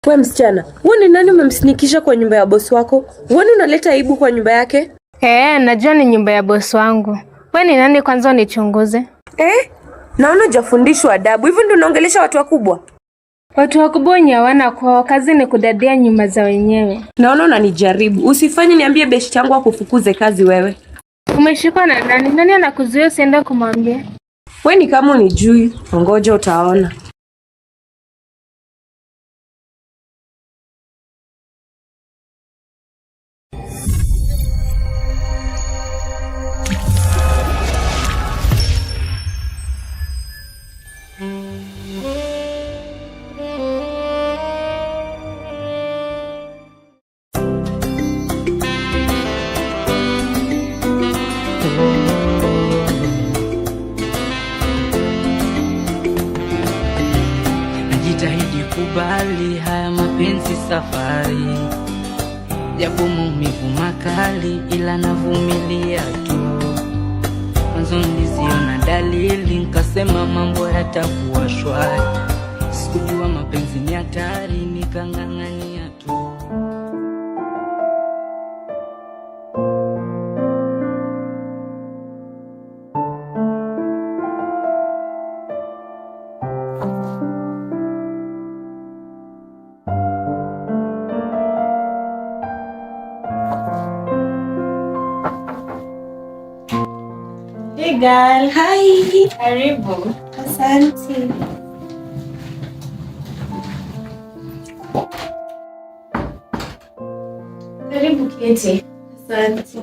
Wewe msichana, wewe ni nani umemsinikisha kwa nyumba ya bosi wako? Wewe unaleta aibu kwa nyumba yake? Najua ni nyumba ya bosi wangu. Wewe ni nani kwanza unichunguze? Naona hujafundishwa adabu. Hivi ndio unaongelesha watu wakubwa? Watu wakubwa wenye hawana kwao, kazi ni kudadia nyumba za wenyewe. Naona unanijaribu. Usifanye niambie beshte yangu akufukuze kazi wewe. Umeshikwa na nani? Nani anakuzuia usiende kumwambia? Wewe ni kama unijui. Ngoja utaona. Najitahidi kubali haya mapenzi safari, japo maumivu makali ila navumilia tu. Mwanzo niliziona dalili nikasema mambo yatakuwa shwari, sikujua mapenzi ni hatari nikang'ang'ania tu. Hey girl, hi. Karibu. Asante. Karibu kiti. Asante.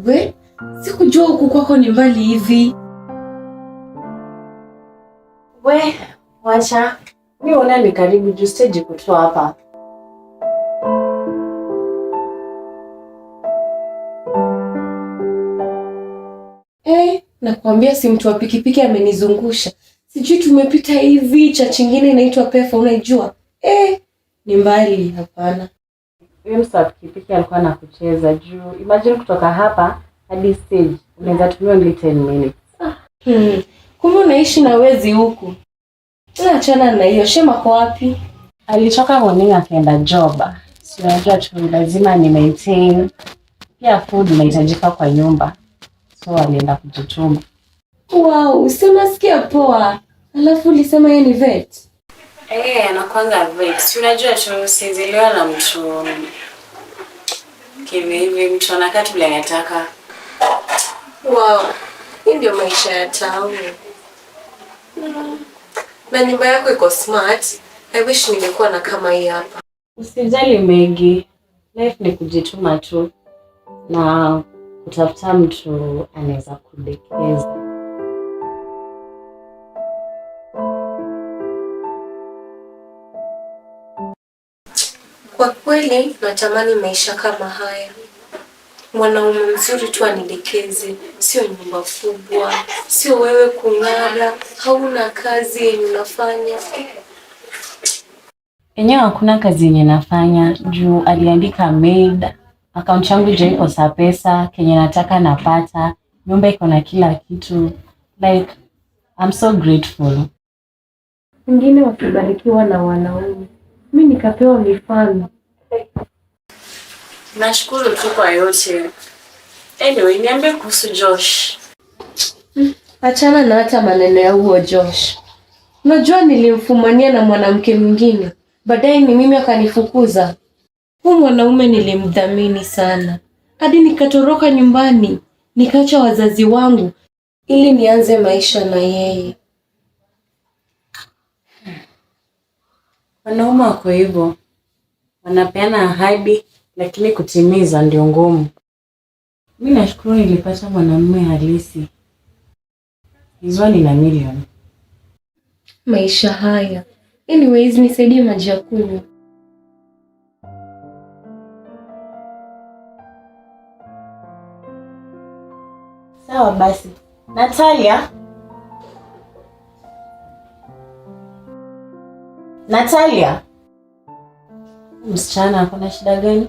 We, sikujua huku kwako ni mbali hivi. We, wacha. Mimi ona ni karibu juu stage kutoa hapa. Nakwambia si mtu wa pikipiki amenizungusha. Sijui tumepita hivi cha chingine inaitwa Pefa unaijua? Ni mbali hapana. Huyo mtu wa pikipiki alikuwa anakucheza juu. Imagine kutoka hapa hadi stage unaweza tumia only 10 minutes. Kumbe unaishi na wezi huku. Achana na hiyo. Shema kwa wapi? Alitoka morning akaenda job. Si unajua tu lazima ni maintain. Pia food inahitajika kwa nyumba. So alienda kujituma. Wow, usema sikia poa. Alafu ulisema yeye ni vet. Anakuanga vet. Si unajua tu sinziliwa na mtu hivi mtu anakaa tu bila anataka. Wow. Hii ndio maisha ya town. Na nyumba yako iko smart. I wish ningekuwa na kama hii hapa. Usijali Maggie. Life ni kujituma tu na kutafuta mtu anaweza kudekeza. Kwa kweli natamani maisha kama haya. Mwanaume mzuri tu anidekeze, sio nyumba kubwa, sio wewe kung'ara, hauna kazi yenye unafanya. Enyewe hakuna kazi yenye nafanya juu aliandika maid, account yangu je iko sa pesa, kenye nataka napata, nyumba iko na kila kitu. Like, I'm so grateful. Wengine wakibarikiwa na wanaume, mimi nikapewa mifano. Nashukuru tu kwa yote. Anyway, niambie kuhusu Josh. Achana na hata maneno ya huo Josh. Unajua nilimfumania na mwanamke mwingine. Baadaye ni mimi akanifukuza. Huyu mwanaume nilimdhamini sana. Hadi nikatoroka nyumbani, nikaacha wazazi wangu ili nianze maisha na yeye. Wanaume wako hivyo. Wanapeana ahadi lakini kutimiza ndio ngumu. Mimi nashukuru nilipata mwanamume halisi. He's one in a million. Maisha haya. Anyways, nisaidie maji ya kunywa. Sawa basi. Natalia? Natalia? Msichana kuna shida gani?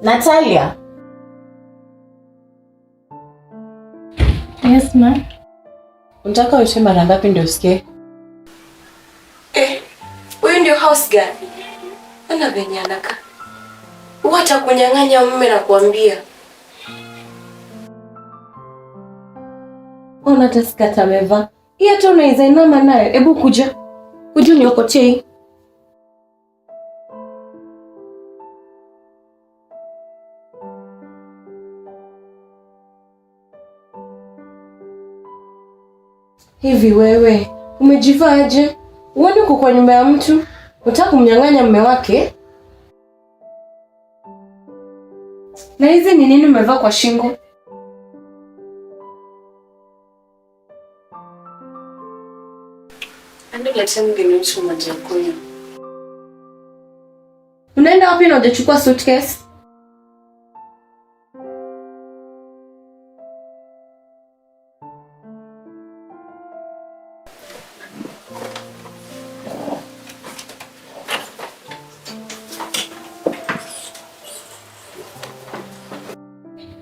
Natalia. Yes, ma. Unataka uishe mara ngapi ndio usikie? Huyu ndio house girl. Ana venye anaka. Wacha kunyang'anya mume na kuambia. Ona taskata amevaa. Hii hata unaweza inama nayo. Hebu kuja. Kuja niokotee. Hivi wewe, umejivaaje? Uone uko kwa nyumba ya mtu, unataka kumnyang'anya mume wake? Na hizi ni nini umevaa kwa shingo? Ando leta mgeni wetu maji ya kunywa. Unaenda wapi na hujachukua suitcase?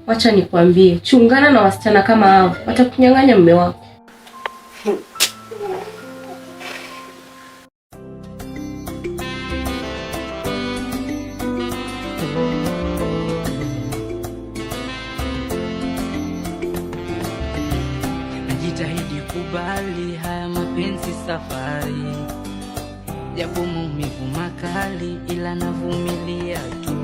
Wacha nikwambie, chungana na wasichana kama hao, watakunyang'anya mume wako. Najitahidi kubali haya mapenzi safari, japo maumivu makali, ila navumilia tu.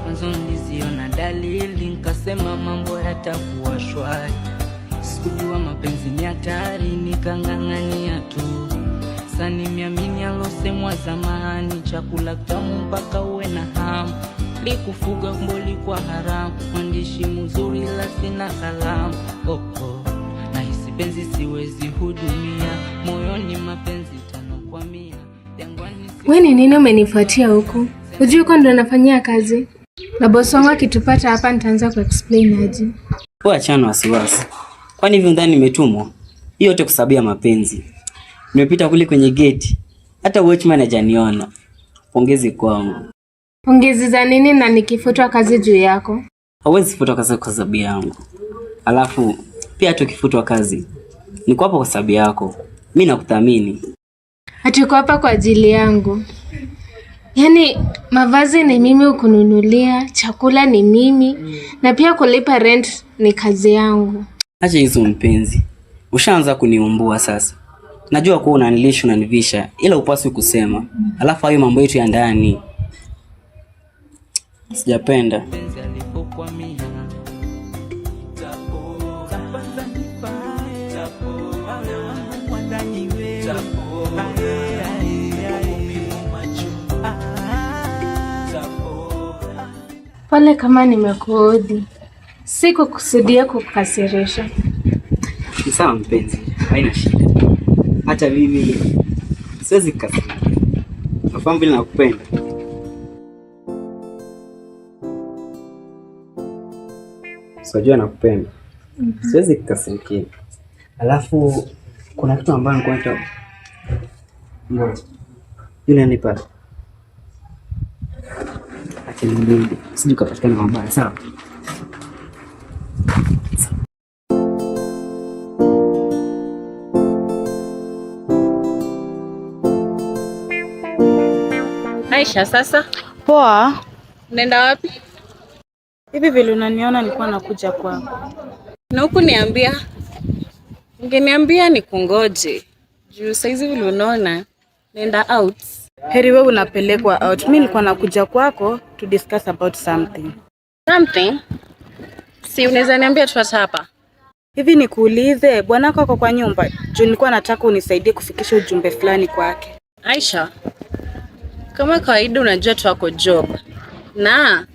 Mwanzo niliziona dalili, nikasema mambo yatakuwa shwari. Sikujua mapenzi ni hatari, nikang'ang'ania tu. Sasa nimeamini alosemwa zamani, chakula kitamu mpaka uwe na hamu. Likufuga mboli kwa haramu, mwandishi mzuri la sina kalamu. Nahisi penzi siwezi hudumia, moyoni mapenzi 5 kwa 100. Wewe ni nini umenifuatia huku? Hujui uko ndo nafanyia kazi? Na boss wangu akitupata hapa nitaanza kuexplain aje. Wewe achana wasiwasi. Kwani hivi ndani nimetumwa? Hiyo yote kusabia mapenzi. Nimepita kule kwenye gate. Hata watchman hajaniona. Pongezi kwangu. Pongezi za nini na nikifutwa kazi juu yako? Hauwezi futwa kazi kwa sababu yangu. Alafu pia tukifutwa kazi niko hapa kwa sababu yako. Mimi nakuthamini. Hatuko hapa kwa ajili yangu. Yaani mavazi ni mimi ukununulia, chakula ni mimi, na pia kulipa rent ni kazi yangu. Acha hizo mpenzi. Ushaanza kuniumbua sasa. Najua kuwa unanilisha unanivisha, ila upaswi kusema. Alafu hayo mambo yetu ya ndani sijapenda. Pole kama nimekuudhi. Sikukusudia kukukasirisha. Ni sawa mpenzi, haina shida. Hata mimi siwezi kukasirika. Nafahamu vile nakupenda. Sijua nakupenda. Siwezi kukasirikia. Alafu kuna kitu ambacho nilikuwa nataka. Ngoja. Yule ni pale. Acha nirudi. Sijui kapatikana mabaya, sawa? Aisha, sasa Poa. unaenda wapi? Hivi vile unaniona nilikuwa nakuja kwako. Na huku niambia, ungeniambia nikungoje. Juu saizi vile unaona naenda out. Heri wewe unapelekwa out. Mimi nilikuwa nakuja kwako to discuss about something. Something? Si unaweza niambia tu hapa. Hivi nikuulize, bwanako ako kwa nyumba? Juu nilikuwa nataka unisaidie kufikisha ujumbe fulani kwake. Aisha, kama kawaida unajua tu ako job. Na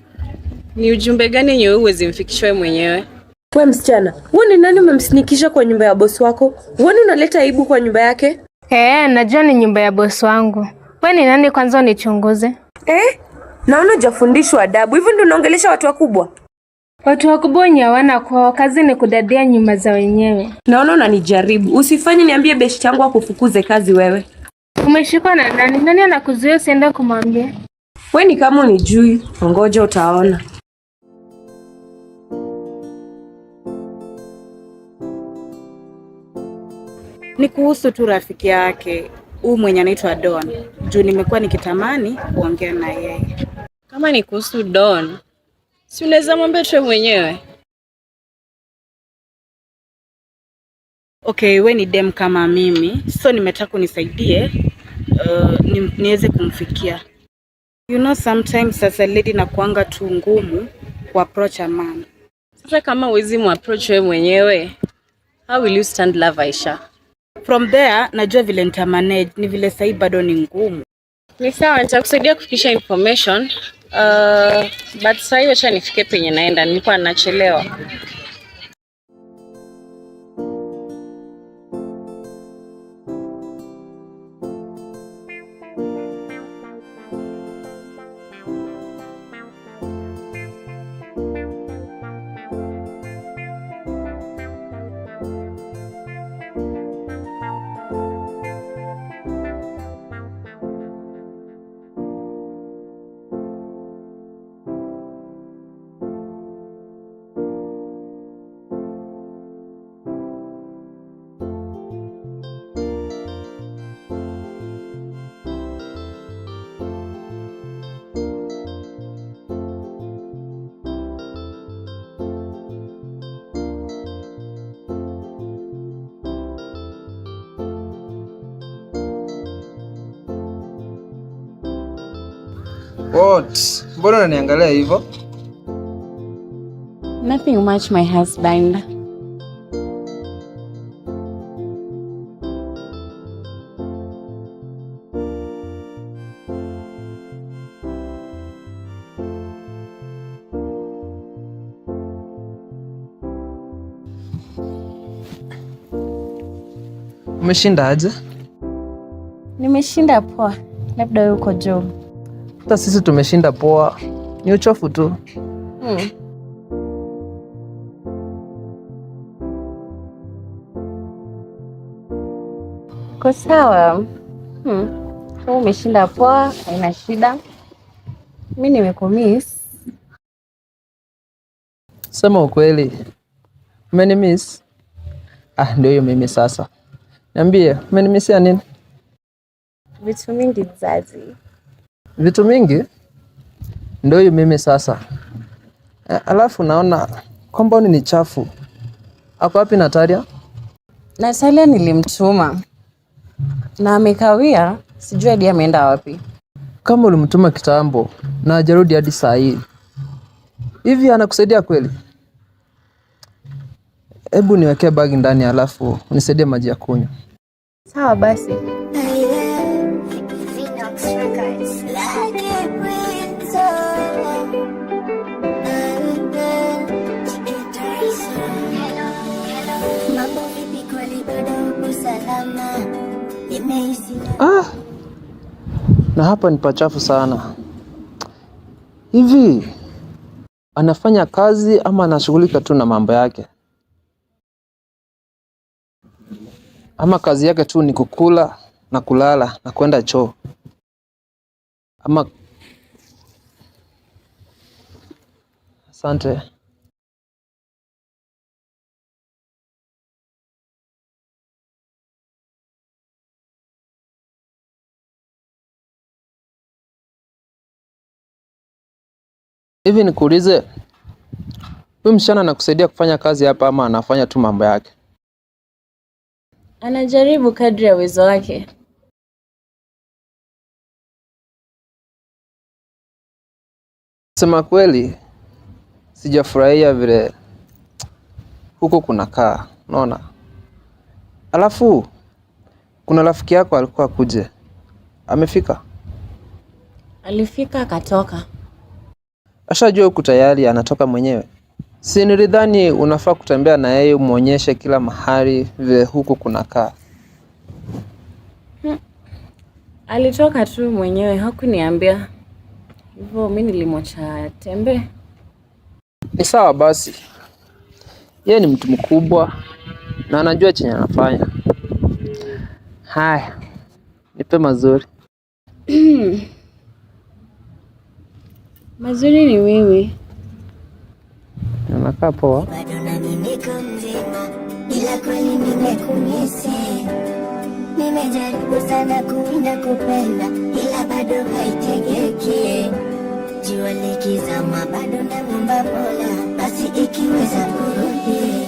ni ujumbe gani yenye wewe huwezi mfikisha wewe mwenyewe? Wewe msichana, wewe ni nani umemsinikisha kwa nyumba ya boss wako? Wewe unaleta aibu kwa nyumba yake? Najua ni nyumba ya boss wangu. Wewe ni nani kwanza unichunguze? Naona hujafundishwa adabu. Hivi ndio unaongelesha watu wakubwa? Watu wakubwa wenye hawana kwao, kazi ni kudadia nyumba za wenyewe. Naona unanijaribu. Usifanye niambie beshte yangu akufukuze kazi wewe. Umeshikwa na nani? Nani anakuzuia usiende kumwambia? We ni kama unijui, ngoja utaona. Ni kuhusu tu rafiki yake huyu mwenye anaitwa Don. Juu nimekuwa nikitamani kuongea na yeye. Kama ni kuhusu Don, si unaweza mwambia tu mwenyewe. Okay, we ni dem kama mimi, so nimetaka unisaidie niweze kumfikia. You know sometimes as a lady nakuanga tu ngumu ku approach a man. Sasa kama huwezi mu-approach wewe mwenyewe, how will you stand love Aisha? From there najua vile nitamanage, ni vile sasa bado ni ngumu. Ni sawa, nitakusaidia kufikisha information. But sasa hiyo acha nifike penye naenda, nilikuwa nachelewa. What? Mbona unaniangalia hivyo? Nothing much, my husband. Umeshinda aje? Nimeshinda poa. Labda wewe uko job. Hata sisi tumeshinda poa. Ni uchofu tu. Kwa sawa. Kama umeshinda poa, haina shida. Mimi nimekumiss. Sema ukweli. Umenimiss? Ndio hiyo mimi sasa. Niambie, umenimisia nini? Vitu mingi zazi. Vitu mingi? Ndio hiyo mimi sasa. Alafu naona compound ni chafu. Ako wapi Natalia? Natalia nilimtuma. Na amekawia, sijui hadi ameenda wapi. Kama ulimtuma kitambo na hajarudi hadi saa hii. Hivi anakusaidia kweli? Hebu niwekee bagi ndani alafu unisaidie maji ya kunywa. Sawa basi. Na hapa ni pachafu sana. Hivi anafanya kazi ama anashughulika tu na mambo yake? Ama kazi yake tu ni kukula na kulala na kwenda choo? Ama asante. Hivi nikuulize, huyu msichana anakusaidia kufanya kazi hapa ama anafanya tu mambo yake? Anajaribu kadri ya uwezo wake. Sema kweli, sijafurahia vile huko kunakaa, unaona? Alafu kuna rafiki yako alikuwa kuje. Amefika? Alifika akatoka. Ashajua huku tayari anatoka mwenyewe. Si nilidhani unafaa kutembea na yeye umuonyeshe kila mahali vile huku kunakaa. Alitoka tu mwenyewe, hakuniambia. Hivyo mimi nilimwacha tembe. Ni sawa basi. Yeye ni mtu mkubwa na anajua chenye anafanya. Haya. Pe mazuri. Mazuri ni wewe. Unakaa poa. Bado na mimi niko mzima, ila kweli nimekumisi. Nimejaribu sana kuwinda kupenda, ila bado haitegeki. Jua likizama bado naomba Mola, basi ikiweza urudi.